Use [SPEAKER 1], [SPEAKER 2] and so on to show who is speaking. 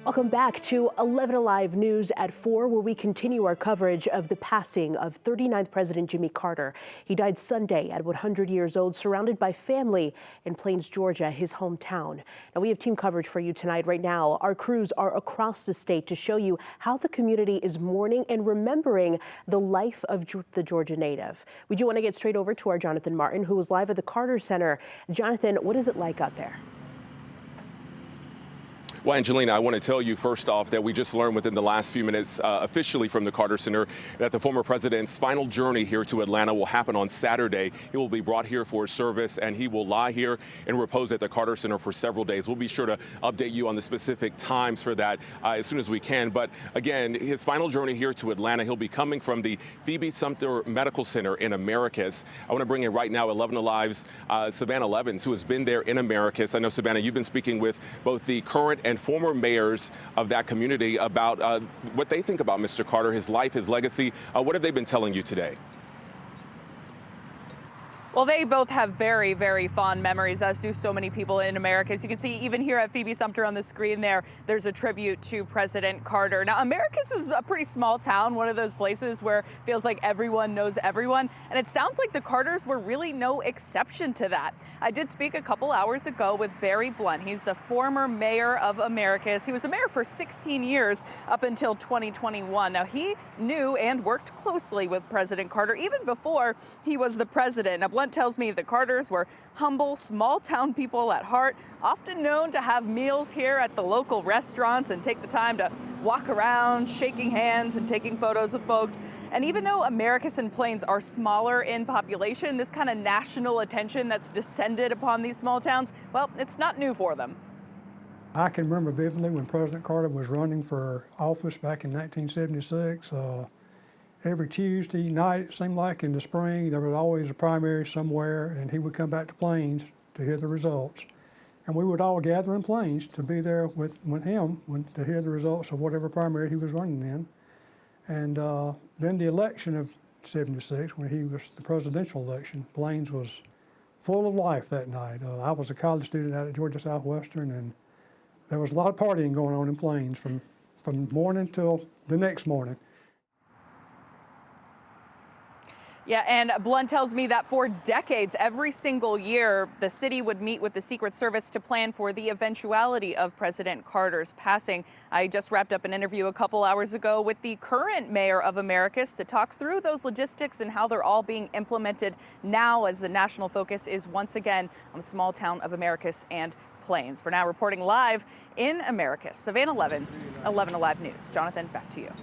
[SPEAKER 1] Welcome back to 11 Alive News at 4, where we continue our coverage of the passing of 39th President Jimmy Carter. He died Sunday at 100 years old, surrounded by family in Plains, Georgia, his hometown. Now, we have team coverage for you tonight. Right now, our crews are across the state to show you how the community is mourning and remembering the life of the Georgia native. We do want to get straight over to our Jonathan Martin, who was live at the Carter Center. Jonathan, what is it like out there?
[SPEAKER 2] Well, Angelina, I want to tell you first off that we just learned within the last few minutes officially from the Carter Center that the former president's final journey here to Atlanta will happen on Saturday. He will be brought here for service, and he will lie here and repose at the Carter Center for several days. We'll be sure to update you on the specific times for that as soon as we can. But again, his final journey here to Atlanta, he'll be coming from the Phoebe Sumter Medical Center in Americus. I want to bring in right now 11 Alive's Savannah Levins, who has been there in Americus. I know, Savannah, you've been speaking with both the current and former mayors of that community about what they think about Mr. Carter, his life, his legacy. What have they been telling you today?
[SPEAKER 3] Well, they both have very, very fond memories, as do so many people in America. As you can see, even here at Phoebe Sumter on the screen there's a tribute to President Carter. Now, Americus is a pretty small town, one of those places where it feels like everyone knows everyone. And it sounds like the Carters were really no exception to that. I did speak a couple hours ago with Blount. He's the former mayor of Americus. He was a mayor for 16 years up until 2021. Now, he knew and worked closely with President Carter even before he was the president. Now, Blount tells me the Carters were humble, small-town people at heart, often known to have meals here at the local restaurants and take the time to walk around, shaking hands and taking photos with folks. And even though Americus and Plains are smaller in population, this kind of national attention that's descended upon these small towns, well, it's not new for them.
[SPEAKER 4] I can remember vividly when President Carter was running for office back in 1976. Every Tuesday night, it seemed like in the spring, there was always a primary somewhere, and he would come back to Plains to hear the results. And we would all gather in Plains to be there with him to hear the results of whatever primary he was running in. And then the election of 76, when he was the presidential election, Plains was full of life that night. I was a college student out at Georgia Southwestern, and there was a lot of partying going on in Plains from morning till the next morning.
[SPEAKER 3] Yeah, and Blount tells me that for decades, every single year, the city would meet with the Secret Service to plan for the eventuality of President Carter's passing. I just wrapped up an interview a couple hours ago with the current mayor of Americus to talk through those logistics and how they're all being implemented now as the national focus is once again on the small town of Americus and Plains. For now, reporting live in Americus, Savannah Levins, 11 Alive News. Jonathan, back to you.